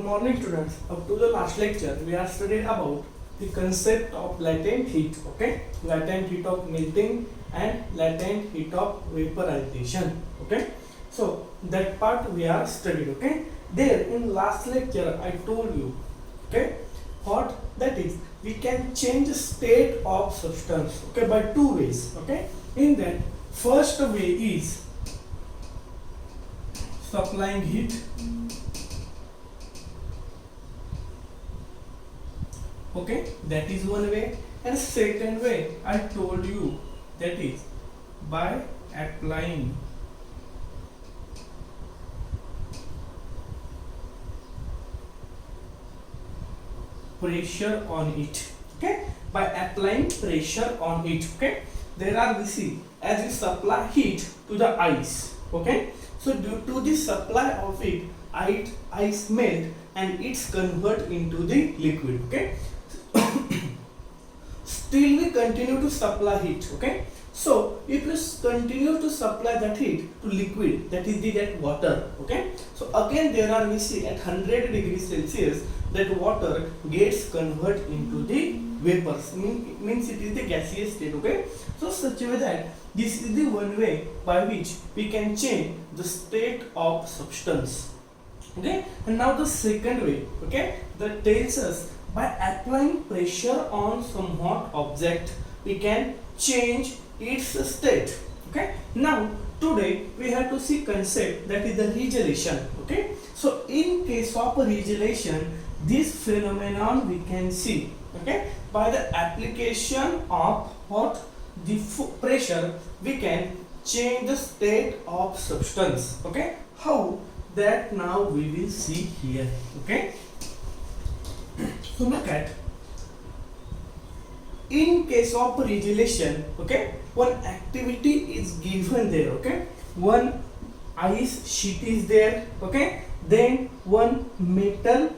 Good morning students. Up to the last lecture we are studied about the concept of latent heat. Okay, latent heat of melting and latent heat of vaporization. Okay, so that part we are studied. Okay, there in last lecture I told you, okay, what that is, we can change the state of substance, okay, by two ways. Okay, in that first way is supplying heat. Okay, that is one way, and second way I told you, that is by applying pressure on it. Okay, by applying pressure on it. Okay, there are, we see, as we supply heat to the ice. Okay, so due to the supply of it, ice melt and it's convert into the liquid. Okay, still we continue to supply heat. Okay, so if we continue to supply that heat to liquid, that is that water. Okay, so again there are, we see, at 100 degrees Celsius that water gets converted into the vapors, means it is the gaseous state. Okay, so such a way that this is the one way by which we can change the state of substance. Okay, and now the second way, okay, that tells us by applying pressure on some hot object we can change its state. Okay, now today we have to see concept, that is the regelation. Okay, so in case of regelation, this phenomenon we can see, okay, by the application of what, the pressure, we can change the state of substance. Okay, how that now we will see here. Okay, so look at, in case of regelation, okay, one activity is given there. Okay, one ice sheet is there. Okay, then one metal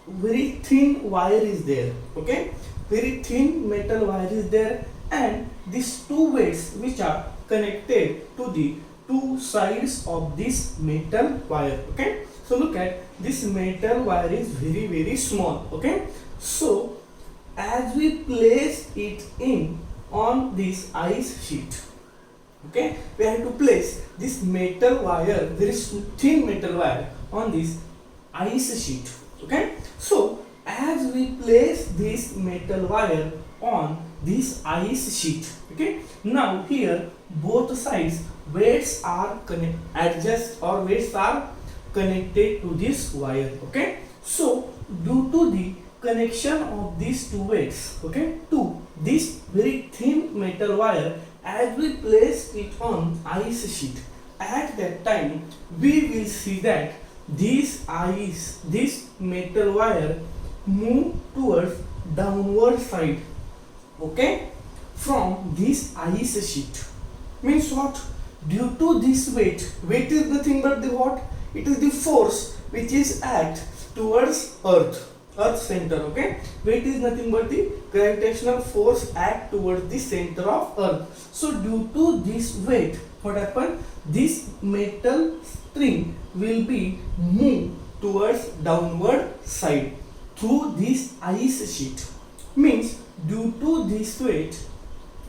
very thin wire is there. Okay, very thin metal wire is there, and these two weights which are connected to the two sides of this metal wire. Okay, so look at, this metal wire is very small. Okay, so as we place it in on this ice sheet, okay, we have to place this metal wire, very thin metal wire, on this ice sheet. Okay, so as we place this metal wire on this ice sheet, okay, now here both sides weights are weights are connected to this wire. Okay, so due to the connection of these two weights, okay, to this very thin metal wire, as we place it on ice sheet, at that time we will see that this metal wire move towards downward side, okay, from this ice sheet. Means what? Due to this weight is nothing but the what? It is the force which is act towards earth center. Okay, weight is nothing but the gravitational force act towards the center of earth. So due to this weight, what happen? This metal string will be moved towards downward side through this ice sheet. Means due to this weight,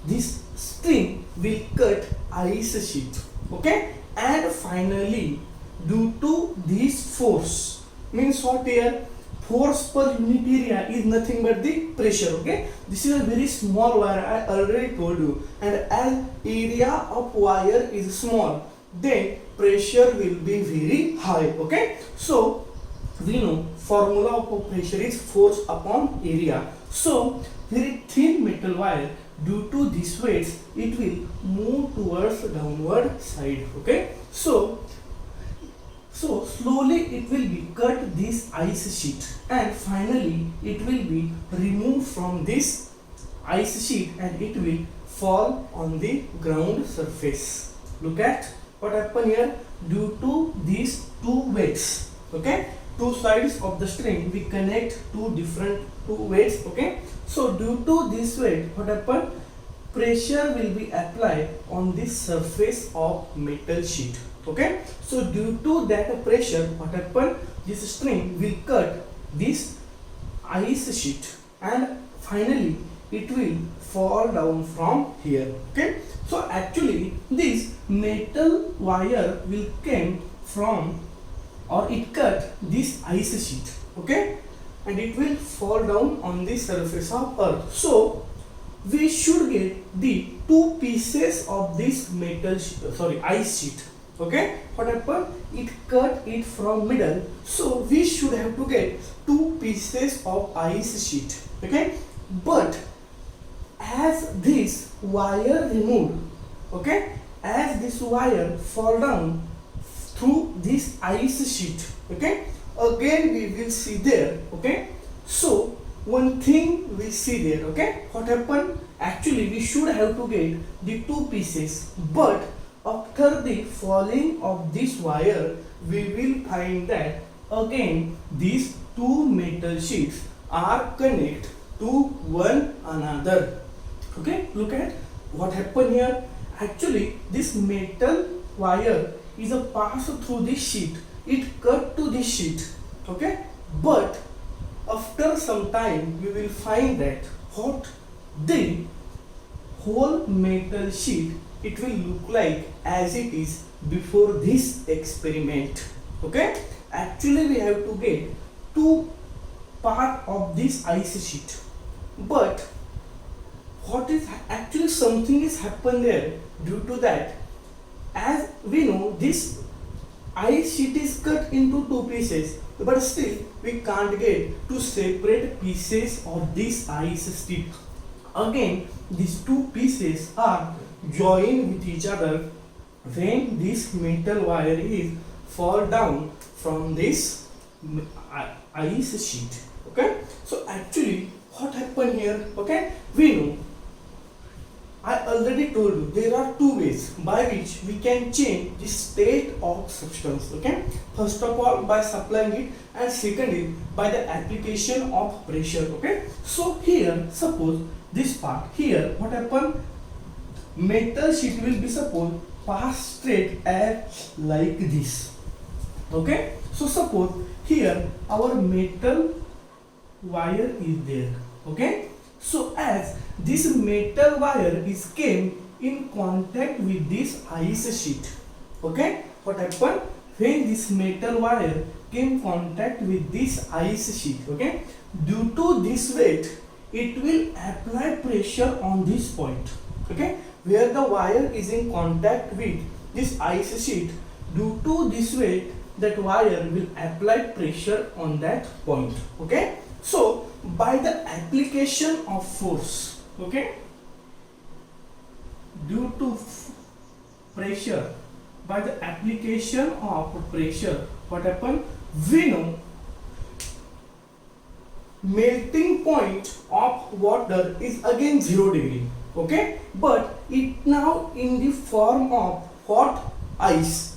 this string will cut ice sheet. Okay, and finally due to this force, means what here? Force per unit area is nothing but the pressure. Okay, this is a very small wire, I already told you, and as area of wire is small, then pressure will be very high. Okay, so we know formula of pressure is force upon area. So very thin metal wire, due to this weights, it will move towards downward side. Okay, so slowly it will be cut this ice sheet, and finally it will be removed from this ice sheet and it will fall on the ground surface. Look at what happened here. Due to these two weights, okay, two sides of the string we connect two weights. Okay, so due to this weight, what happened? Pressure will be applied on this surface of metal sheet. Okay, so due to that pressure, what happened? this stream will cut this ice sheet and finally it will fall down from here. Okay, so actually this metal wire will came from, or it cut this ice sheet. Okay, and it will fall down on the surface of earth. So we should get the two pieces of this ice sheet. Okay, what happened, it cut it from middle, so we should have to get two pieces of ice sheet. Okay, but as this wire removed, okay, as this wire fall down through this ice sheet, okay, again we will see there. Okay, so one thing we see there. Okay, what happened, actually we should have to get the two pieces, but after the falling of this wire we will find that again these two metal sheets are connected to one another. Okay, look at what happened here. Actually this metal wire is a pass through this sheet, it cut to this sheet. Okay, but after some time we will find that what the whole metal sheet, it will look like as it is before this experiment. Okay, actually we have to get two part of this ice sheet, but what is actually something is happened there. Due to that, as we know, this ice sheet is cut into two pieces, but still we can't get two separate pieces of this ice sheet. Again these two pieces are joined with each other when this metal wire is fall down from this ice sheet. Okay, so actually what happened here, okay, we know, I already told you there are two ways by which we can change the state of substance. Okay, first of all by supplying it, and secondly by the application of pressure. Okay, so here suppose this part here, what happened, metal sheet will be suppose pass straight as like this. Okay, so suppose here our metal wire is there. Okay, so as this metal wire is came in contact with this ice sheet. Okay, what happened, when this metal wire came contact with this ice sheet, okay, due to this weight it will apply pressure on this point. Okay, where the wire is in contact with this ice sheet, due to this weight that wire will apply pressure on that point. Okay, so by the application of force, okay, due to pressure, by the application of pressure, what happened, we know melting point of water is again 0 degree. Okay, but it now in the form of hot ice,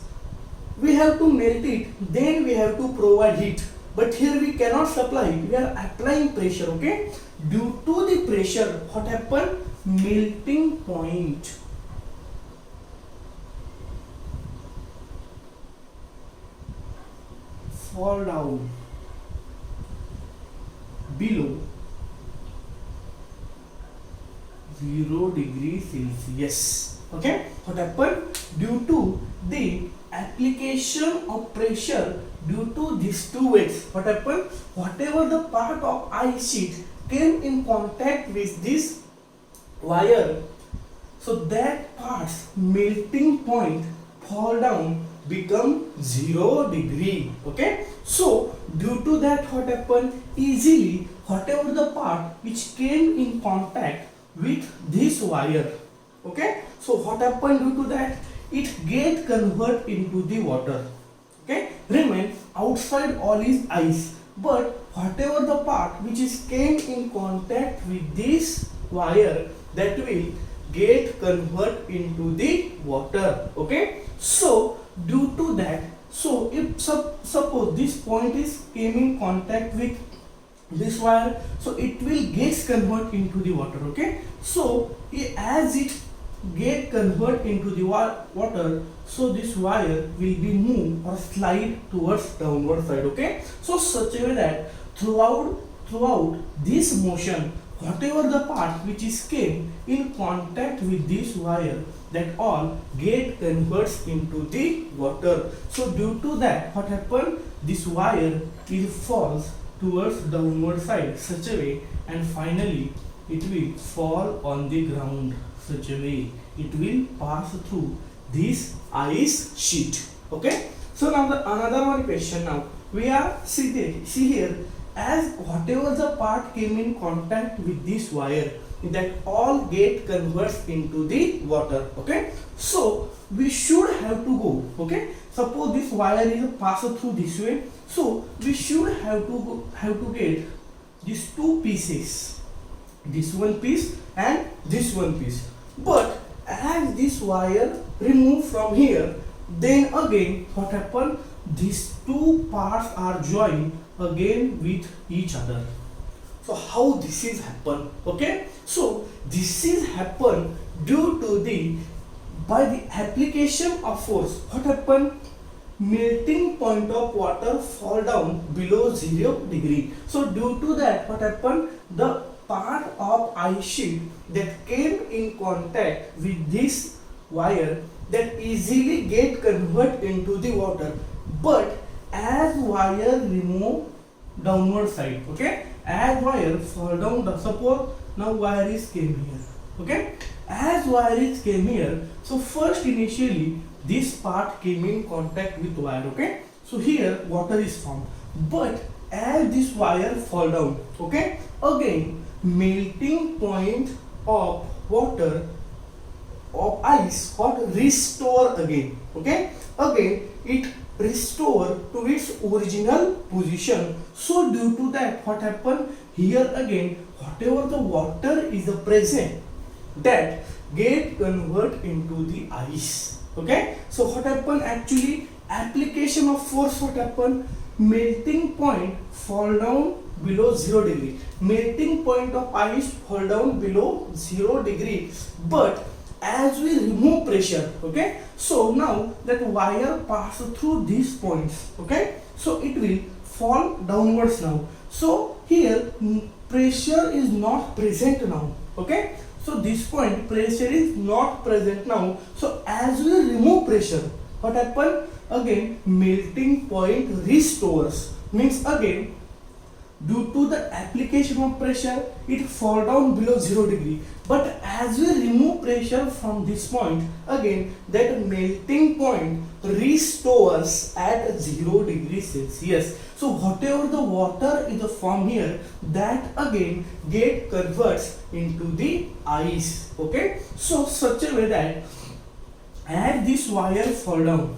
we have to melt it, then we have to provide heat, but here we cannot supply it, we are applying pressure. Okay, due to the pressure, what happened, melting point fall down below 0 degree Celsius. Okay, what happened, due to the application of pressure, due to these two weights, what happened, whatever the part of ice sheet came in contact with this wire, so that part's melting point fall down become 0 degree. Okay, so due to that, what happened, easily whatever the part which came in contact with this wire, okay, so what happened, due to that it get convert into the water. Okay, remain outside all is ice, but whatever the part which is came in contact with this wire, that will get convert into the water. Okay, so due to that, so if suppose this point is came in contact with this wire, so it will get convert into the water. Okay, so as it get convert into the water, so this wire will be moved or slide towards downward side. Okay, so such a way that throughout this motion, whatever the part which is came in contact with this wire, that all get converts into the water. So due to that, what happened, this wire is falls towards downward side such a way, and finally it will fall on the ground such a way. It will pass through this ice sheet. Okay, so now the another one question. Now we are see here, as whatever the part came in contact with this wire, that all get converts into the water. Okay, so we should have to go. Okay, suppose this wire is passed through this way, so we should have to get these two pieces, this one piece and this one piece. But as this wire removed from here, then again what happened, these two parts are joined again with each other. So how this is happen? Okay, so this is happen due to the by the application of force. What happened, melting point of water fall down below 0 degree. So due to that, what happened, the part of ice sheet that came in contact with this wire, that easily get convert into the water. But as wire remove downward side, okay, as wire fall down, suppose now wire is came here. Okay, as wire is came here, so first initially this part came in contact with wire. Okay, so here water is formed, but as this wire fall down, okay, again melting point of water of ice what restore again. Okay, again it restore to its original position. So due to that, what happened here, again whatever the water is present, that get convert into the ice. Okay, so what happened, actually application of force, what happened, melting point fall down below 0 degree, melting point of ice fall down below 0 degree. But as we remove pressure, okay, so now that wire pass through these points, okay, so it will fall downwards now. So here pressure is not present now. Okay, so this point pressure is not present now. So as we remove pressure, what happen, again melting point restores, means again due to the application of pressure it fall down below 0 degree. But as we remove pressure from this point, again that melting point restores at 0 degree Celsius. So whatever the water is formed here, that again get converts into the ice. Okay, so such a way that as this wire fall down,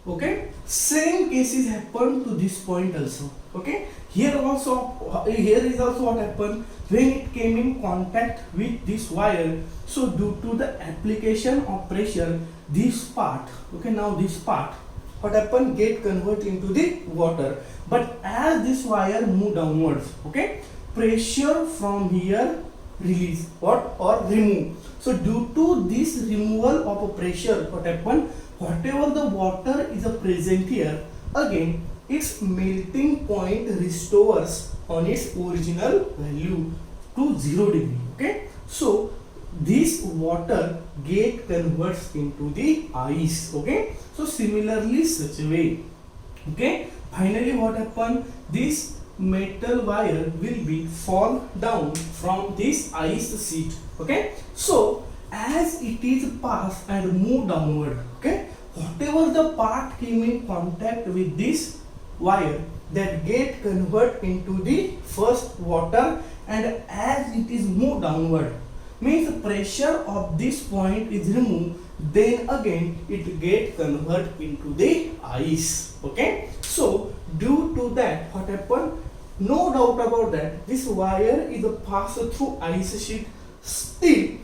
okay, same cases happen to this point also. Okay, here also, here is also what happened when it came in contact with this wire. So due to the application of pressure, this part, okay, now this part, what happened, get convert into the water. But as this wire move downwards, okay, pressure from here release what or remove. So due to this removal of a pressure, what happened, whatever the water is present here, again its melting point restores on its original value to 0 degree. Okay, so this water get converts into the ice. Okay, so similarly such a way. Okay, finally what happened, this metal wire will be fall down from this ice sheet. Okay, so as it is pass and move downward, okay, whatever the part came in contact with this wire, that get convert into the first water, and as it is moved downward, means pressure of this point is removed, then again it get convert into the ice. Okay, so due to that, what happened, no doubt about that, this wire is passed through ice sheet, still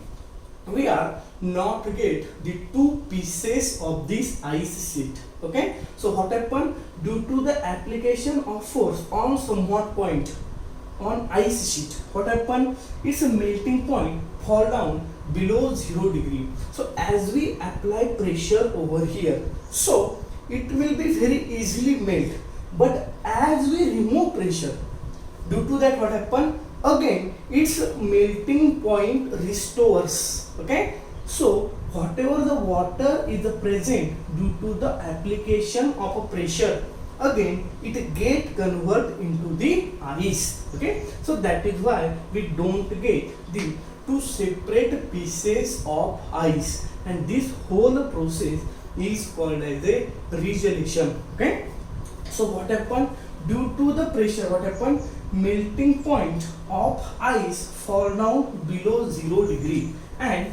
we are not get the two pieces of this ice sheet. Okay, so what happened, due to the application of force on somewhat point, on ice sheet, what happen? Its melting point fall down below 0 degree. So as we apply pressure over here, so it will be very easily melt. But as we remove pressure, due to that what happen? Again its melting point restores. Okay, so whatever the water is present due to the application of a pressure, again it get convert into the ice. Okay, so that is why we don't get the two separate pieces of ice, and this whole process is called as a regelation. Okay, so what happened? Due to the pressure, what happened? Melting point of ice fall down below 0 degree, and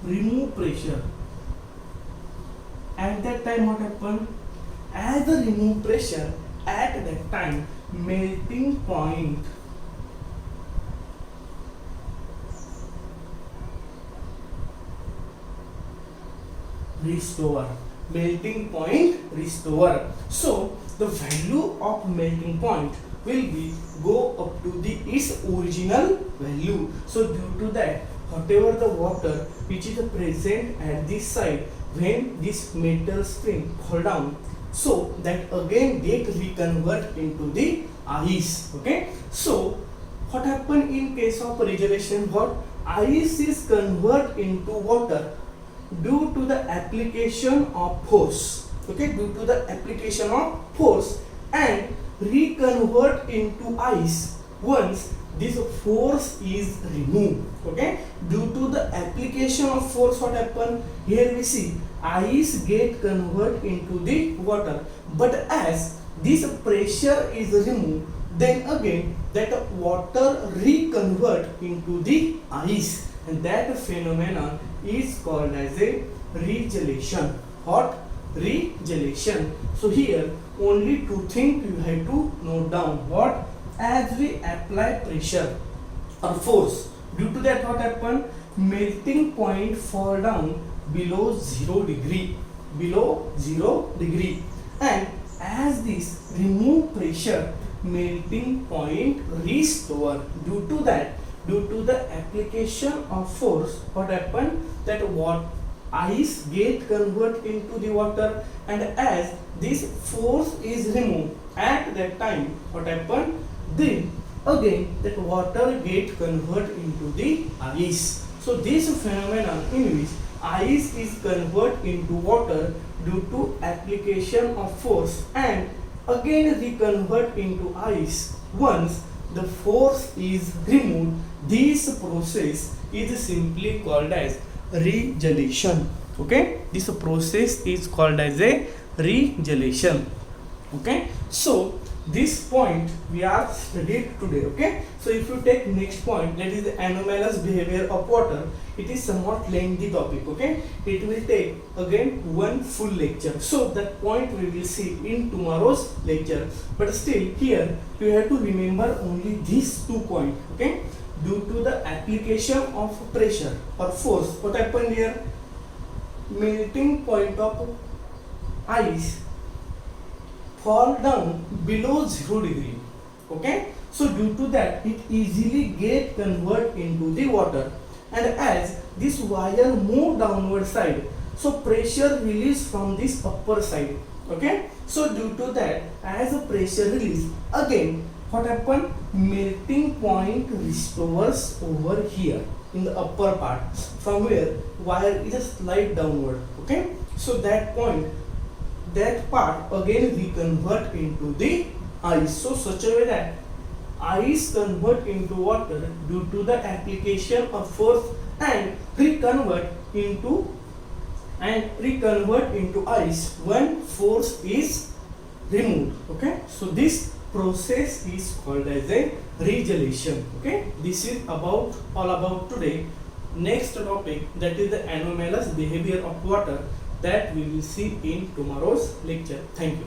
remove pressure. At that time what happened? As the remove pressure, at that time melting point restore. Melting point restore. So the value of melting point will be go up to the its original value. So due to that, whatever the water which is present at this side, when this metal spring fall down, so that again get reconvert into the ice. Okay, so what happen in case of regeneration? What ice is convert into water due to the application of force. Okay, due to the application of force, and reconvert into ice once this force is removed. Okay, due to the application of force, what happen? Here we see ice get convert into the water, but as this pressure is removed, then again that water reconvert into the ice, and that phenomenon is called as a regelation. What? Regelation. So here only two things you have to note down. What? As we apply pressure or force, due to that what happen? Melting point fall down below 0 degree. Below 0 degree. And as this remove pressure, melting point restore. Due to that, due to the application of force, what happen? That what ice get convert into the water, and as this force is removed, at that time what happen? Then again that water get convert into the ice. So this phenomenon in which ice is convert into water due to application of force, and again reconvert into ice once the force is removed, this process is simply called as regelation. Okay, this process is called as a regelation. Okay, so this point we are studied today. Okay, so if you take next point, that is the anomalous behavior of water, it is somewhat lengthy topic. Okay, it will take again one full lecture, so that point we will see in tomorrow's lecture. But still here you have to remember only these 2 points. Okay, due to the application of pressure or force, what happened here? Melting point of ice fall down below 0 degree. Okay, so due to that it easily get convert into the water, and as this wire move downward side, so pressure release from this upper side. Okay, so due to that, as a pressure release, again what happen? Melting point restores over here in the upper part, from where wire is slide downward. Okay, so that point, that part again we convert into the ice. So such a way that ice convert into water due to the application of force, and reconvert into ice when force is removed. Okay, so this process is called as a regelation. Okay, this is about all about today. Next topic, that is the anomalous behavior of water, that we will see in tomorrow's lecture. Thank you.